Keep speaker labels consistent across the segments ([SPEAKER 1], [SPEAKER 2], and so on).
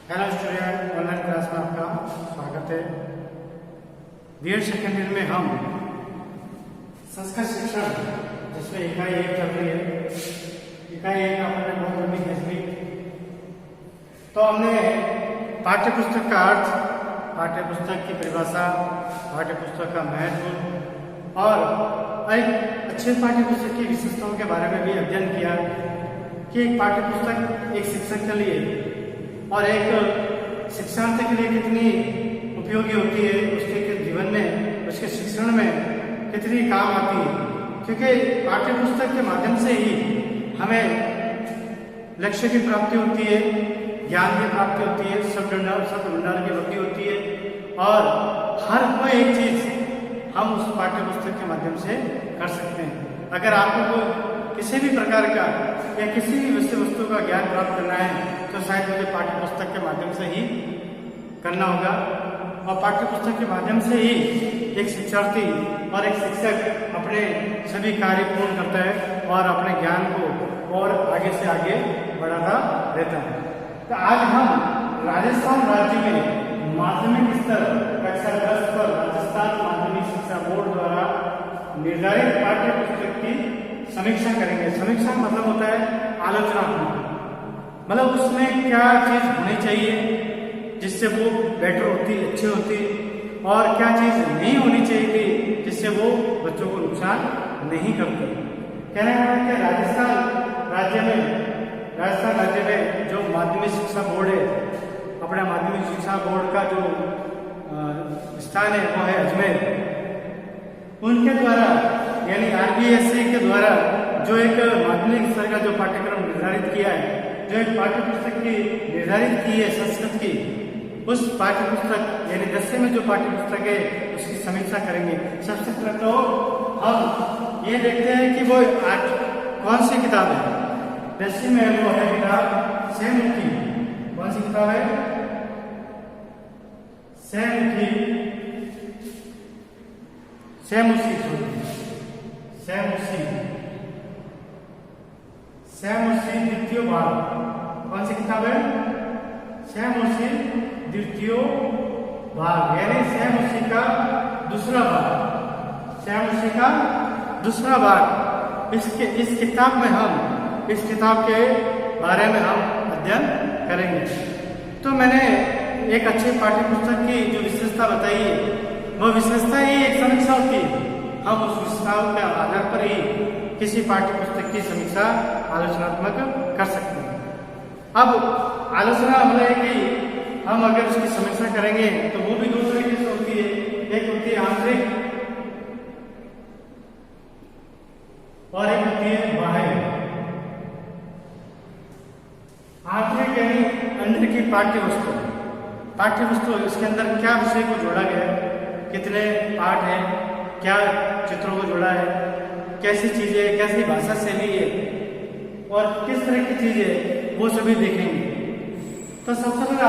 [SPEAKER 1] Hello student, online class में आपका स्वागत है। बीएड सेकेंड ईयर में हम संस्कृत शिक्षण जिसमें इकाई 1 चल रही है। इकाई 1 का हमने बहुत लंबी खींच ली, तो हमने पाठ्य पुस्तक का अर्थ, पाठ्य पुस्तक की परिभाषा, पाठ्य पुस्तक का महत्व और एक अच्छे पाठ्य पुस्तक की विशेषताओं के बारे में भी अध्ययन किया कि एक पाठ्य पुस्तक एक शिक्षक के लिए और एक शिक्षार्थी के लिए कितनी उपयोगी होती है, उसके जीवन में, उसके शिक्षण में कितनी काम आती है। क्योंकि पाठ्य पुस्तक के माध्यम से ही हमें लक्ष्य की प्राप्ति होती है, ज्ञान की प्राप्ति होती है, शब्द भंडार की वृद्धि होती है और हर कोई एक चीज हम उस पाठ्य पुस्तक के माध्यम से कर सकते हैं। अगर आपको किसी भी प्रकार का या किसी भी विषय वस्तु का ज्ञान प्राप्त करना है तो शायद मुझे पाठ्य पुस्तक के माध्यम से ही करना होगा। और पाठ्य पुस्तक के माध्यम से ही एक शिक्षार्थी और एक शिक्षक अपने सभी कार्य पूर्ण करता है और अपने ज्ञान को और आगे से आगे बढ़ाता रहता है। तो आज हम राजस्थान राज्य में माध्यमिक स्तर कक्षा 10 पर राजस्थान माध्यमिक शिक्षा बोर्ड द्वारा निर्धारित पाठ्य पुस्तक की समीक्षा करेंगे। समीक्षा मतलब होता है आलोचनात्मक, मतलब उसमें क्या चीज होनी चाहिए जिससे वो बेटर होती, अच्छी होती, और क्या चीज नहीं होनी चाहिए थी जिससे वो बच्चों को नुकसान नहीं करती। कहना है कि राजस्थान राज्य में जो माध्यमिक शिक्षा बोर्ड है, अपना माध्यमिक शिक्षा बोर्ड का जो स्थान है वो है अजमेर। उनके द्वारा यानी RBSE के द्वारा जो एक माध्यमिक स्तर का जो पाठ्यक्रम निर्धारित किया है, जो एक पाठ्य पुस्तक की निर्धारित की है संस्कृत की, उस पाठ्य पुस्तक यानी 10वीं में जो पाठ्य पुस्तक है उसकी समीक्षा करेंगे। सबसे पहले तो हम ये देखते हैं कि वो आज कौन सी किताब है। 10वीं में वो है किताब सैमुखी। कौन सी किताब है? सैमुसी द्वितीय भाग। कौन सी किताब है? सैमुसी द्वितीय भाग यानी सैमुसी का दूसरा भाग। सैमुसी का दूसरा भाग। इस किताब में हम इस किताब के बारे में हम अध्ययन करेंगे। तो मैंने एक अच्छे पाठ्य पुस्तक की जो विशेषता बताई है, वो विशेषता ही एक समीक्षा होती है। हम उस विशेषताओं के आधार पर ही किसी पाठ्य पुस्तक की समीक्षा आलोचनात्मक कर सकते हैं। अब आलोचना मतलब है कि हम अगर उसकी समीक्षा करेंगे तो वो भी दो तरीके से होती है। एक होती है आंतरिक और एक होती है बाह्य। आंतरिक यानी अंदर की पाठ्य वस्तु, इसके अंदर क्या विषय को जोड़ा गया है, कितने पाठ है, क्या चित्रों को जोड़ा है, कैसी चीजें, कैसी भाषा शैली है और किस तरह की चीजें, वो सभी देखेंगे। तो सबसे पहले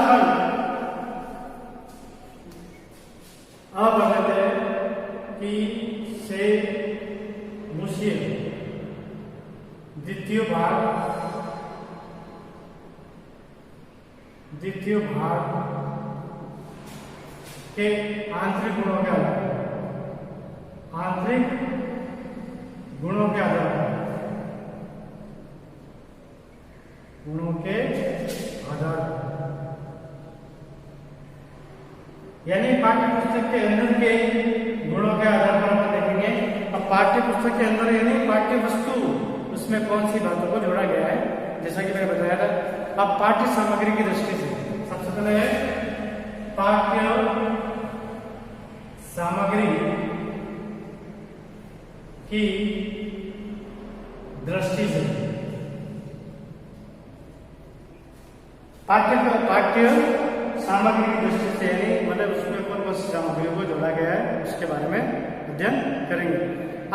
[SPEAKER 1] अब बताते हैं कि से मुझे द्वितीय भाग के आंतरिक गुणों के आधार यानी पाठ्य पुस्तक के अंदर के गुणों के आधार पर हम देखेंगे। अब पाठ्य पुस्तक के अंदर यानी पाठ्य वस्तु, उसमें कौन सी बातों को जोड़ा गया है, जैसा कि मैंने बताया था। अब पाठ्य सामग्री की दृष्टि से सबसे पहले है पाठ्य सामग्री की दृष्टि से पाठ्य सामग्री की दृष्टि से यानी मतलब उसमें कौन कौन सी सामग्रियों को जोड़ा गया है उसके बारे में अध्ययन करेंगे।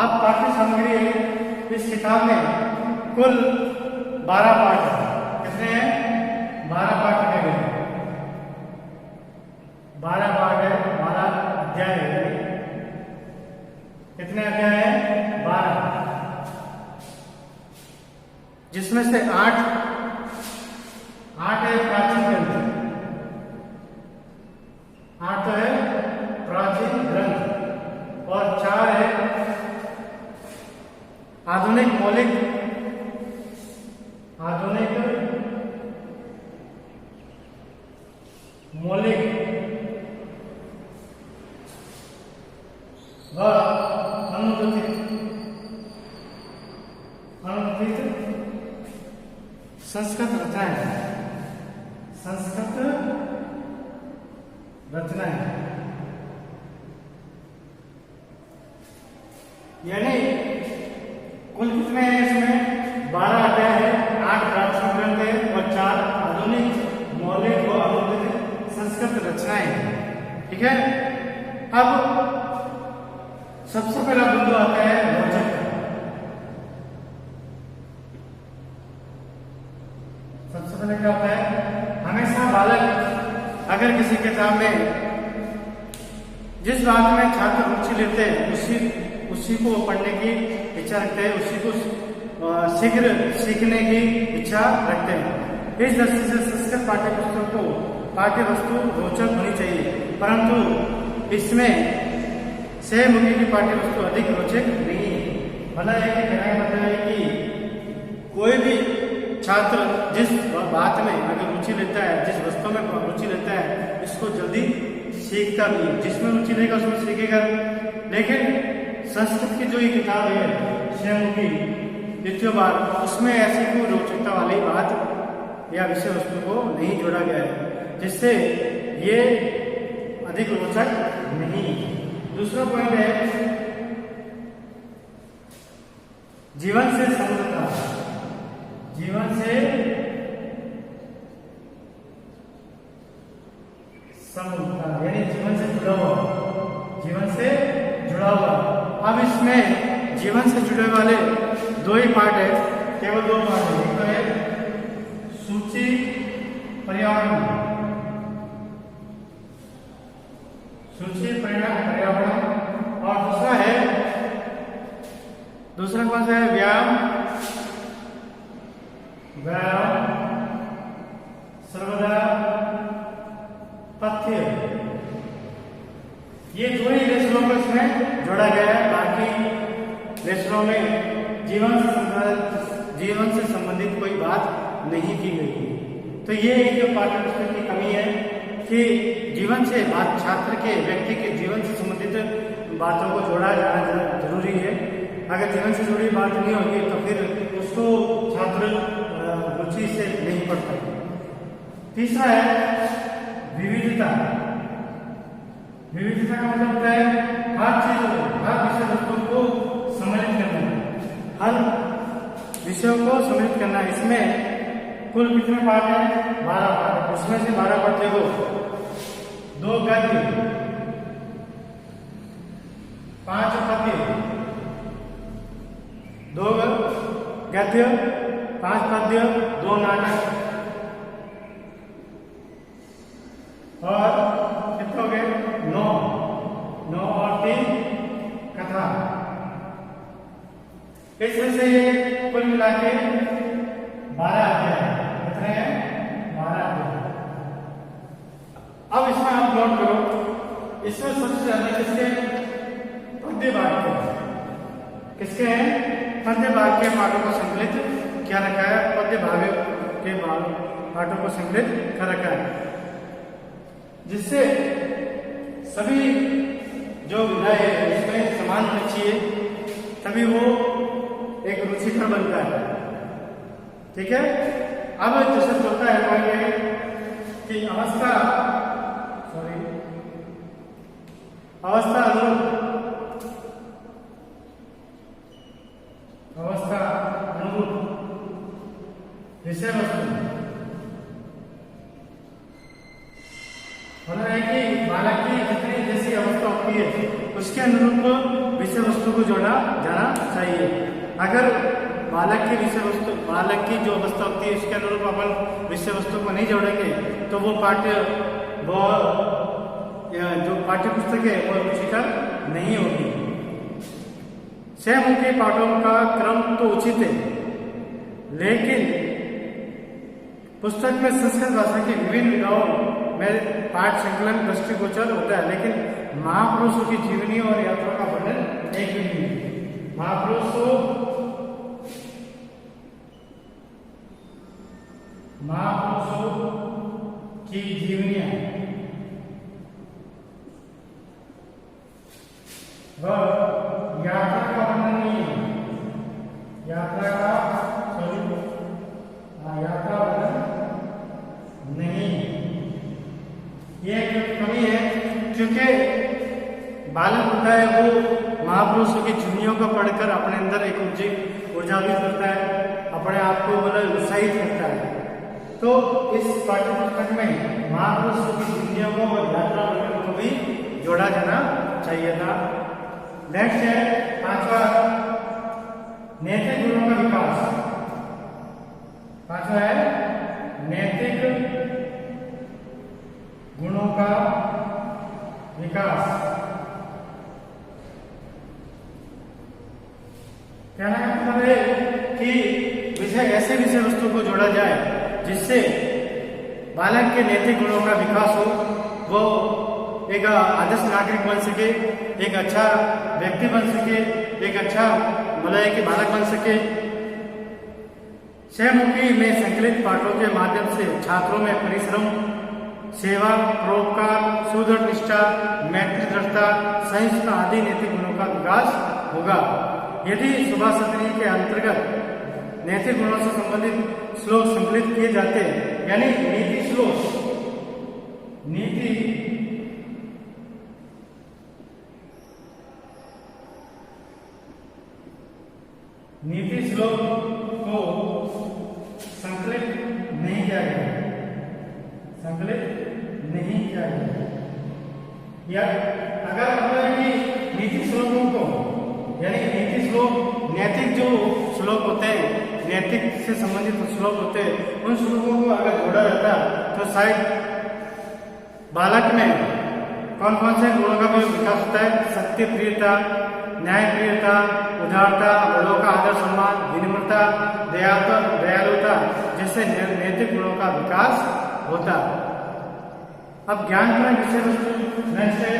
[SPEAKER 1] अब पाठ्य सामग्री इस किताब में कुल 12 पाठ है। कितने हैं? 12 पाठ रखे गए हैं। 12 पाठ है, 12 अध्याय है। कितने अध्याय हैं? 12, जिसमें से 8 है प्राचीन ग्रंथ, मौलिक व अनुदित संस्कृत रचनाएं यानी कुल कितने हैं इसमें 12 अध्याय है, 8 प्राचीन ग्रंथ है और 4 आधुनिक मौलिक व अनुदित संस्कृत रचनाएं हैं। ठीक है, अब सबसे पहला बिंदु आता है रोचक। सबसे पहले क्या होता है, हमेशा बालक अगर किसी किताब में जिस बात में छात्र रुचि लेते हैं उसी को पढ़ने की इच्छा रखते हैं, उसी को शीघ्र सीखने की इच्छा रखते हैं। इस दृष्टि से संस्कृत पाठ्य वस्तु रोचक होनी चाहिए, परंतु इसमें सहमुखी की पाठ्य वस्तु अधिक रोचक नहीं है। भला यह बताया कि कोई भी छात्र जिस बात में अगर रुचि लेता है, जिस वस्तु में रुचि लेता है, इसको जल्दी सीखता भी है। जिसमें रुचि लेगा उसमें सीखेगा। लेकिन संस्कृत की जो ये किताब है सहमुखी द्वितीय बार, उसमें ऐसी कोई रोचकता वाली बात या विषय वस्तु को नहीं जोड़ा गया है, जिससे ये अधिक रोचक नहीं है। दूसरा पॉइंट है जीवन से समृद्धता। जीवन से समृद्धता यानी जीवन से जुड़ा हुआ, जीवन से जुड़ा हुआ। अब इसमें जीवन से जुड़े वाले 2 ही पार्ट है, केवल 2 पार्ट है। एक तो है सूची पर्यावरण, सूची पर्यावरण, और दूसरा कौन सा है व्यायाम सर्वदा तथ्य। ये 2 ही लेसनों को इसमें जोड़ा गया है, बाकी लेसनों में जीवन से संबंधित कोई बात नहीं की गई। तो ये एक पाठ्यपुस्तक की कमी है कि जीवन से छात्र के व्यक्ति के जीवन से संबंधित बातों को जोड़ा जाना जरूरी है। अगर जीवन से जुड़ी बात नहीं होगी तो फिर उसको छात्र रुचि से नहीं पढ़ पाएंगे। तीसरा है विविधता। विविधता का मतलब होता है हर विषय वस्तु को सम्मिलित करना, हर विषयों को सम्मिलित करना। इसमें कुल कितने पाठ है? 12 पाठ। उसमें से 12 पाठ देखो, 2 गद्य, 5 पद्य, 2 गद्य, 5 पद्य, 2 नाटक, और कितने हो गए? 9 और 3 कथा। इसमें से कुल मिला के 12 अध्याय। कितने हैं? 12 अध्याय। अब इसमें आप नोट करो, इसमें सबसे ज्यादा किसके पद्य भाग के, किसके हैं? पद्य भाग के पाठों को संकलित क्या रखा है? पद्य भाग के पाठों को संकलित कर रखा है, जिससे सभी जो विधाएं है उसमें समान होनी चाहिए, तभी वो एक रुचिकर बनता है। ठीक है, अब जैसे चलता है कि अवस्था अनुरूप विषय वस्तु होना है कि बालक की जितनी जैसी अवस्था होती है उसके अनुरूप विषय वस्तु को जोड़ा जाना चाहिए। अगर बालक की जो अवस्था होती है उसके अनुरूप अपन विषय वस्तु को नहीं जोड़ेंगे तो वो जो पाठ्य पुस्तक है वो रुचिकर नहीं होगी। सहमुखी पाठों का क्रम तो उचित है, लेकिन पुस्तक में संस्कृत भाषा की विभिन्न विधाओं में पाठ संकलन दृष्टिगोचर होता है, लेकिन महापुरुषों की जीवनी और यात्रा का वर्णन एक भी नहीं है। महापुरुषों की जीवनियां ये एक कमी है, क्योंकि बालक होता है वो महापुरुषों की जीवनियों को पढ़कर अपने अंदर एक ऊर्जा भी करता है, अपने आप को मतलब उत्साहित करता है। तो इस पाठ्य पुस्तक में महापुरुषों की जीवनियों को और यात्रा वर्णन को भी जोड़ा जाना चाहिए था। नेक्स्ट है 5वां, नैतिक गुणों का विकास। 5वां है नैतिक गुणों का विकास। कहना का मतलब है कि ऐसे विषय वस्तु को जोड़ा जाए जिससे बालक के नैतिक गुणों का विकास हो, वो एक आदर्श नागरिक बन सके, एक अच्छा व्यक्ति बन सके, एक अच्छा मतलब कि बालक बन सके। सहमुखी में संकलित पाठों के माध्यम से छात्रों में परिश्रम, सेवा, परोपकार, सुदृढ़ निष्ठा, मैत्री दृढ़ता, सहिष्णुता आदि नैतिक गुणों का विकास होगा। यदि सुभाष सतरी के अंतर्गत नैतिक गुणों से संबंधित श्लोक संकलित किए जाते, यानी नीति श्लोक, नीति श्लोक को संकलित नहीं किया गया, या अगर मतलब कि नीति श्लोकों को, यानी नीति श्लोक नैतिक जो श्लोक होते हैं, नैतिक से संबंधित श्लोक होते हैं, उन श्लोकों को अगर जोड़ा जाता तो शायद बालक में कौन कौन से गुणों का भी विकास होता है। सत्य प्रियता, न्याय प्रियता, उदारता, बड़ों का आदर सम्मान, विनम्रता, दयालुता जैसे नैतिक गुणों का विकास होता। अब ज्ञानपरक विषय वस्तु नेक्स्ट है,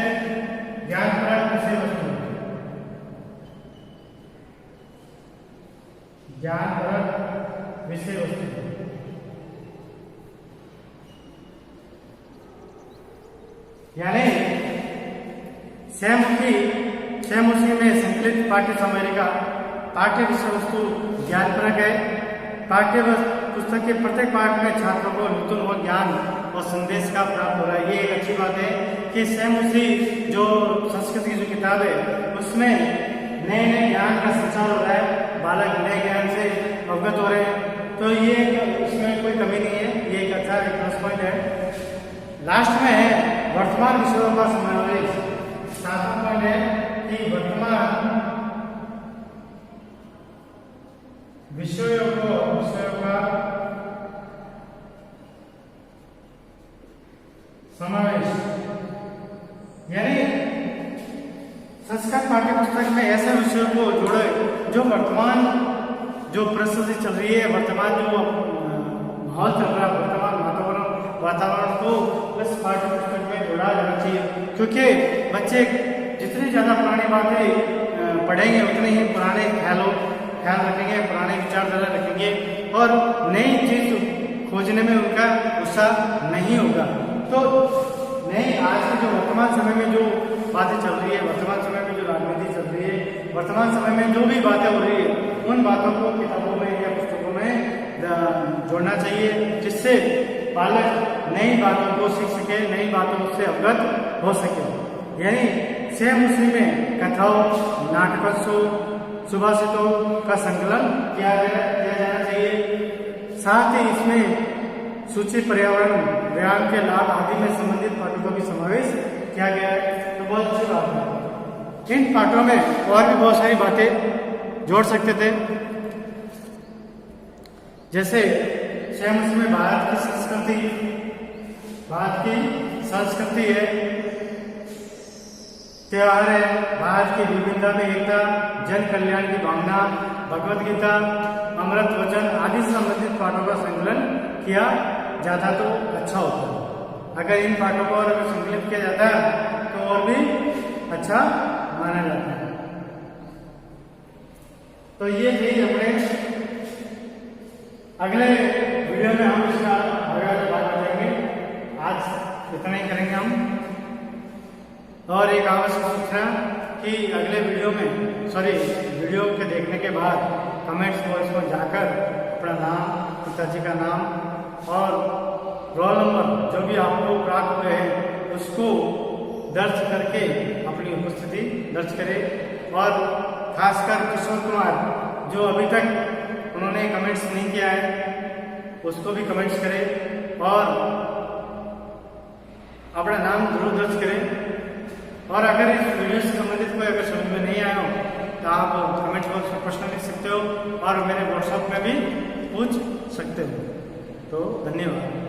[SPEAKER 1] ज्ञानपरक विषय वस्तु। ज्ञानपरक विषय वस्तु यानी सहमुखी में संकलित पाठ्य सामग्री का पाठ्य विषय वस्तु ज्ञानपरक है। पाठ्य पुस्तक के प्रत्येक पाठ में छात्रों को नूतन और ज्ञान और संदेश का प्राप्त हो रहा है। ये एक अच्छी बात है कि सहमुखी जो संस्कृत की जो किताब है उसमें नए नए ज्ञान का संचार हो रहा है, बालक नए ज्ञान से अवगत हो रहे हैं, तो ये इसमें कोई कमी नहीं है, ये एक अच्छा एक प्लस पॉइंट है। लास्ट में है वर्तमान विषयों का समावेश। 7वां पॉइंट है कि वर्तमान विषयों का समावेश, यानी संस्कृत पाठ्य पुस्तक में ऐसे विषयों को जोड़े जो वर्तमान जो परिस्थिति चल रही है, वर्तमान जो माहौल चल रहा है, वर्तमान वातावरण को इस पाठ्य पुस्तक में जोड़ा जाना चाहिए, क्योंकि बच्चे जितनी ज़्यादा पुरानी बातें पढ़ेंगे उतने ही पुराने ख्याल रखेंगे, पुराने विचारधारा रखेंगे और नई चीज खोजने में उनका उत्साह नहीं होगा। तो नहीं, आज के जो वर्तमान समय में जो बातें चल रही है, वर्तमान समय में जो राजनीति चल रही है, वर्तमान समय में जो भी बातें हो रही है, उन बातों को किताबों में या पुस्तकों में जोड़ना चाहिए, जिससे बालक नई बातों को सीख सके, नई बातों से अवगत हो सके। यानी सहमुखी में कथाओं, नाटकों, सुभाषितों का संकलन किया जाना चाहिए। साथ ही इसमें सूची, पर्यावरण, व्यायाम के लाभ आदि में संबंधित पाठों का भी समावेश किया गया है, तो बहुत अच्छी बात है। इन पाठों में और भी बहुत सारी बातें जोड़ सकते थे, जैसे सहमुखी में भारत की संस्कृति है, त्योहार है, भारत की विविधता में एकता, जन कल्याण की भावना, भगवत गीता, अमृत वचन आदि से संबंधित पाठों का संकलन किया जाता तो अच्छा होता। अगर इन पाठों को और संकलित किया जाता है तो और भी अच्छा माना जाता है। तो ये चीज अपने अगले वीडियो में हम इसका आगे बात करेंगे। आज इतना ही करेंगे हम। और एक आवश्यक सूचना कि अगले वीडियो के देखने के बाद कमेंट्स बॉक्स में जाकर अपना नाम, पिताजी का नाम और रोल नंबर जो भी आपको प्राप्त हुए हैं उसको दर्ज करके अपनी उपस्थिति दर्ज करें। और खासकर किशोर कुमार जो अभी तक उन्होंने कमेंट्स नहीं किया है उसको भी कमेंट्स करें और अपना नाम जरूर दर्ज करें। और अगर इस वीडियो से संबंधित कोई अगर समझ में नहीं आया हो तो आप कमेंट बॉक्स में प्रश्न लिख सकते हो और मेरे व्हाट्सएप में भी पूछ सकते हो। तो धन्यवाद।